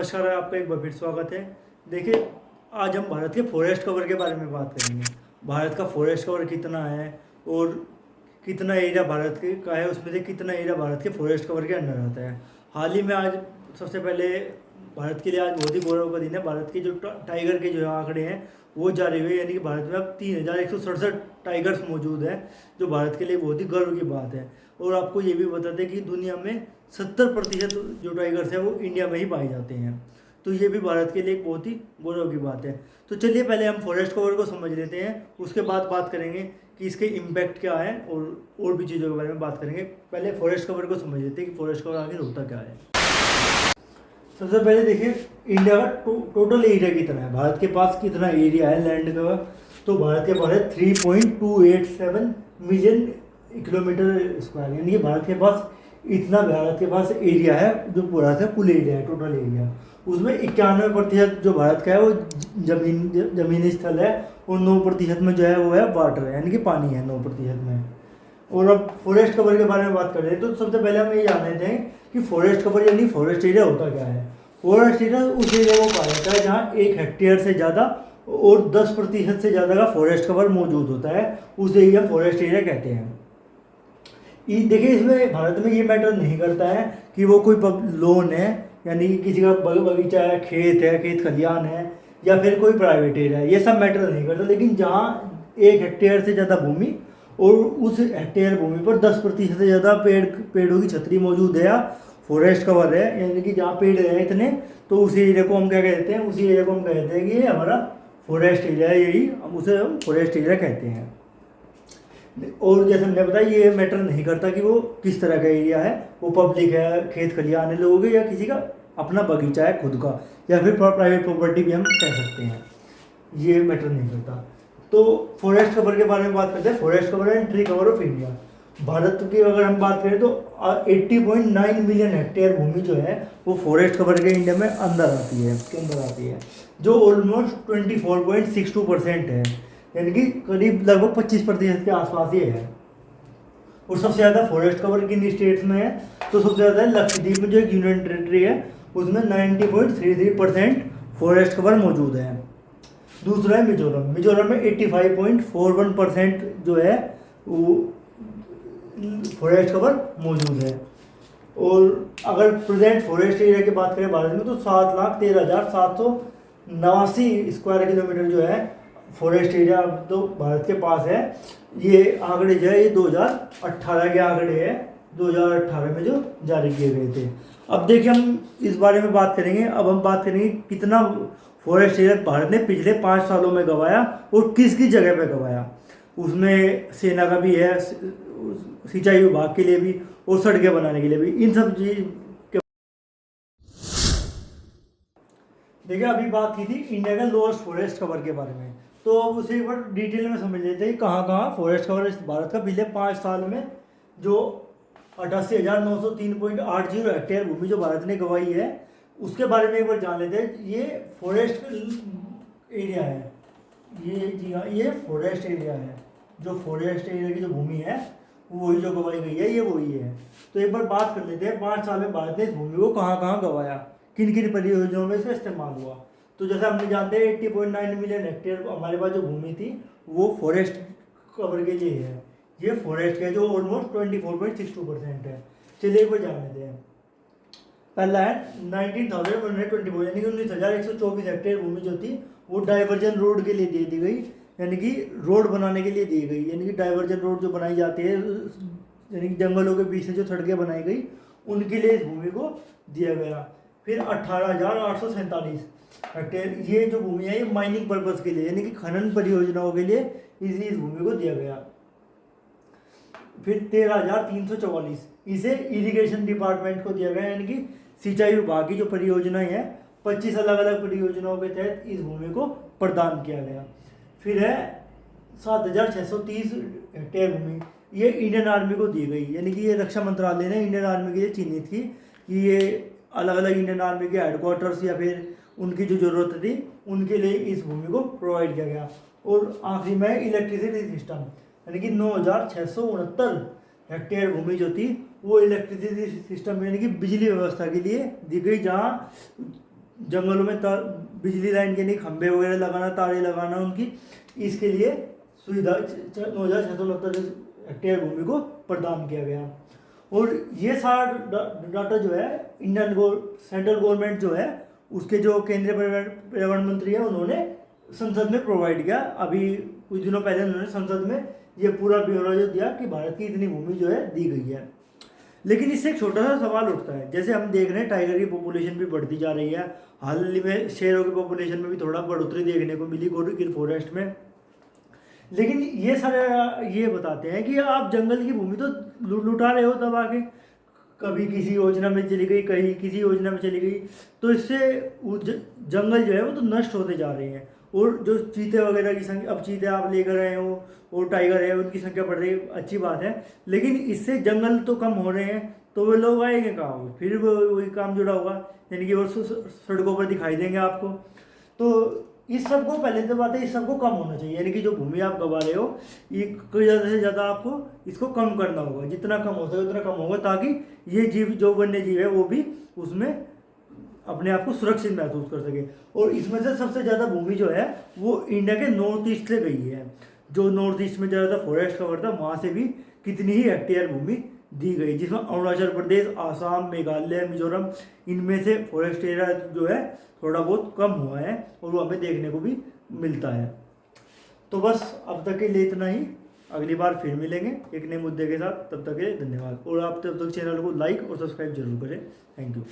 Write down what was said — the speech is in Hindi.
नमस्कार, आपका एक बार फिर स्वागत है। देखिए, आज हम भारत के फॉरेस्ट कवर के बारे में बात करेंगे। भारत का फॉरेस्ट कवर कितना है और कितना एरिया भारत के का है, उसमें से कितना एरिया भारत के फॉरेस्ट कवर के अंडर आता है। हाल ही में आज सबसे पहले भारत के लिए आज बहुत ही गौरव का दिन है। भारत के जो टाइगर के जो आंकड़े हैं वो जारी हुए, यानी कि भारत में अब 3167 टाइगर्स मौजूद हैं, जो भारत के लिए बहुत ही गर्व की बात है। और आपको ये भी बता दें कि दुनिया में 70% जो टाइगर्स हैं वो इंडिया में ही पाए जाते हैं। तो ये भी भारत के लिए एक बहुत ही गौरव की बात है। तो चलिए पहले हम फॉरेस्ट कवर को समझ लेते हैं, उसके बाद बात करेंगे कि इसके इम्पैक्ट क्या है और भी चीज़ों के बारे में बात करेंगे। पहले फॉरेस्ट कवर को समझ लेते हैं कि फॉरेस्ट कवर आखिर होता क्या है। सबसे पहले देखिए, इंडिया का टोटल एरिया कितना है, भारत के पास कितना एरिया है लैंड का। तो भारत के पास है 3.287 मिलियन किलोमीटर स्क्वायर, यानी कि भारत के पास इतना भारत के पास एरिया है, जो पूरा से कुल एरिया है, टोटल एरिया। उसमें 91% जो भारत का है वो जमीनी स्थल है, और 9% में जो है वो है वाटर, यानी कि पानी है 9% में। और अब फॉरेस्ट कवर के बारे में बात कर रहे हैं, तो सबसे पहले हम ये जान लेते हैं कि फॉरेस्ट कवर यानी फॉरेस्ट एरिया होता क्या है। फॉरेस्ट एरिया उस एरिया को कहा जाता है जहाँ 1 हेक्टेयर से ज़्यादा और 10% से ज़्यादा का फॉरेस्ट कवर मौजूद होता है, उस एरिया फॉरेस्ट एरिया कहते हैं। देखिए, इसमें भारत में ये मैटर नहीं करता है कि वो कोई लोन है, यानी कि किसी का बगीचा है, खेत खलियान है, या फिर कोई प्राइवेट एरिया है, ये सब मैटर नहीं करता। लेकिन जहाँ 1 हेक्टेयर से ज़्यादा भूमि और उस हेक्टेयर भूमि पर 10% से ज़्यादा पेड़ों की छतरी मौजूद है या फॉरेस्ट कवर है, यानी कि जहाँ पेड़ है इतने, तो उसी एरिया को हम क्या कहते हैं, उसी एरिया को हम कहते हैं कि ये हमारा फॉरेस्ट एरिया है, यही हम फॉरेस्ट एरिया कहते हैं। और जैसे हमने बताया, ये मैटर नहीं करता कि वो किस तरह का एरिया है, वो पब्लिक है, खेत खलियान है लोगों के, या किसी का अपना बगीचा है खुद का, या फिर प्राइवेट प्रॉपर्टी भी हम कह सकते हैं, ये मैटर नहीं करता। तो फॉरेस्ट कवर के बारे में बात करते हैं। Forest cover and tree cover of India. Bharat की अगर हम बात करें तो 80.9 मिलियन हेक्टेयर भूमि जो है वो फॉरेस्ट कवर के इंडिया में अंदर आती है, जो ऑलमोस्ट 24.62% है, यानी कि करीब लगभग 25% के आसपास ये है। और सबसे ज़्यादा फॉरेस्ट कवर किन स्टेट्स में है, तो सबसे ज़्यादा लक्षद्वीप में जो एक यूनियन टेरिटरी है उसमें 90.33% फॉरेस्ट कवर मौजूद है। दूसरा है मिजोरम में 85.41% जो है वो फॉरेस्ट कवर मौजूद है। और अगर प्रेजेंट फॉरेस्ट एरिया की बात करें भारत में, तो 7,13,789 स्क्वायर किलोमीटर जो है फॉरेस्ट एरिया तो भारत के पास है। ये आंकड़े जो है ये 2018 के आंकड़े हैं, 2018 में जो जारी किए गए थे। अब देखिए, हम इस बारे में बात करेंगे। अब हम बात करेंगे कितना फॉरेस्ट एरिया भारत ने पिछले 5 सालों में गंवाया और किस किस जगह पे गंवाया। उसमें सेना का भी है, सिंचाई विभाग के लिए भी, और सड़कें बनाने के लिए भी, इन सब चीज के। देखिए, अभी बात की थी इंडिया का लोएस्ट फॉरेस्ट कवर के बारे में, तो अब उसे एक बार डिटेल में समझ लेते हैं कहाँ कहाँ फॉरेस्ट कवर भारत का पिछले 5 साल में जो 88,903.80 हेक्टेयर भूमि जो भारत ने गंवाई है, उसके बारे में एक बार जान लेते हैं। ये फॉरेस्ट एरिया है, ये जी हाँ, ये फॉरेस्ट एरिया है। जो फॉरेस्ट एरिया की जो भूमि है वही जो गंवाई गई है, ये वही है। तो एक बार बात कर लेते हैं 5 साल में भारत ने इस भूमि को कहाँ कहाँ गंवाया, किन किन परियोजनाओं में इसका इस्तेमाल हुआ। तो जैसे हमने जानते हैं 80.9 मिलियन हेक्टेयर हमारे पास जो भूमि थी वो फॉरेस्ट कवर के लिए है, ये फॉरेस्ट है जो ऑलमोस्ट 24.62% है। चलिए एक बार जान लेते हैं। पहला है 19,124, यानी कि 19,124 हेक्टेयर भूमि जो थी वो डाइवर्जन रोड के लिए दे दी गई, यानी कि रोड बनाने के लिए दी गई। यानी कि डाइवर्जन रोड जो बनाई जाती है, यानी कि जंगलों के बीच से जो सड़कें बनाई गई, उनके लिए इस भूमि को दिया गया। फिर 18,847 हेक्टेयर ये जो भूमि है ये माइनिंग पर्पज़ के लिए, यानी कि खनन परियोजनाओं के लिए इस भूमि को दिया गया। फिर 13,344 इसे इरिगेशन डिपार्टमेंट को दिया गया, यानी कि सिंचाई विभाग की जो परियोजनाएं हैं 25 अलग अलग परियोजनाओं के तहत इस भूमि को प्रदान किया गया। फिर है 7,630 हेक्टेयर भूमि, ये इंडियन आर्मी को दी गई, यानी कि ये रक्षा मंत्रालय ने इंडियन आर्मी के लिए चिन्हित की कि ये अलग अलग इंडियन आर्मी के हेडक्वार्टर्स या फिर उनकी जो ज़रूरत थी उनके लिए इस भूमि को प्रोवाइड किया गया। और आखिरी में इलेक्ट्रिसिटी सिस्टम, यानी कि 9,669 हेक्टेयर भूमि जो थी वो इलेक्ट्रिसिटी सिस्टम यानी कि बिजली व्यवस्था के लिए दी गई, जहाँ जंगलों में बिजली लाइन के लिए खंभे वगैरह लगाना, तारे लगाना उनकी, इसके लिए सुविधा 9,669 हेक्टेयर भूमि को प्रदान किया गया। और ये सारा डाटा जो है सेंट्रल गवर्नमेंट जो है उसके जो केंद्रीय पर्यावरण मंत्री है उन्होंने संसद में प्रोवाइड किया। अभी कुछ दिनों पहले उन्होंने संसद में ये पूरा ब्यौरा जो दिया कि भारत की इतनी भूमि जो है दी गई है। लेकिन इससे एक छोटा सा सवाल उठता है, जैसे हम देख रहे हैं टाइगर की पॉपुलेशन भी बढ़ती जा रही है, हाल ही में शेरों की पॉपुलेशन में भी थोड़ा बढ़ोतरी देखने को मिली गिर फॉरेस्ट में। लेकिन ये सारे ये बताते हैं कि आप जंगल की भूमि तो लुटा रहे हो दबा के, कभी किसी योजना में चली गई, कहीं किसी योजना में चली गई, तो इससे जंगल जो है वो तो नष्ट होते जा रहे हैं। और जो चीते वगैरह की संख्या, अब चीते आप लेकर आए हो और टाइगर है उनकी संख्या बढ़ रही है, अच्छी बात है, लेकिन इससे जंगल तो कम हो रहे हैं, तो वो लोग आएंगे कहाँ, फिर वही काम जुड़ा होगा, यानी कि वो सड़कों पर दिखाई देंगे आपको। तो इस सब को, पहले तो बात है, इस सब को कम होना चाहिए, यानी कि जो भूमि आप गंवा रहे हो ये ज़्यादा से ज़्यादा आपको इसको कम करना होगा, जितना कम हो सके उतना कम होगा, ताकि ये जीव जो वन्य जीव है वो भी उसमें अपने आप को सुरक्षित महसूस कर सके। और इसमें से सबसे ज़्यादा भूमि जो है वो इंडिया के नॉर्थ ईस्ट से गई है, जो नॉर्थ ईस्ट में ज़्यादा फॉरेस्ट कवर था वहाँ से भी कितनी ही हेक्टेयर भूमि दी गई, जिसमें अरुणाचल प्रदेश, आसाम, मेघालय, मिजोरम, इनमें से फॉरेस्ट एरिया जो है थोड़ा बहुत कम हुआ है और वो हमें देखने को भी मिलता है। तो बस अब तक के लिए इतना ही, अगली बार फिर मिलेंगे एक नए मुद्दे के साथ, तब तक के लिए धन्यवाद। और आप तब तक चैनल को लाइक और सब्सक्राइब जरूर करें। Thank you.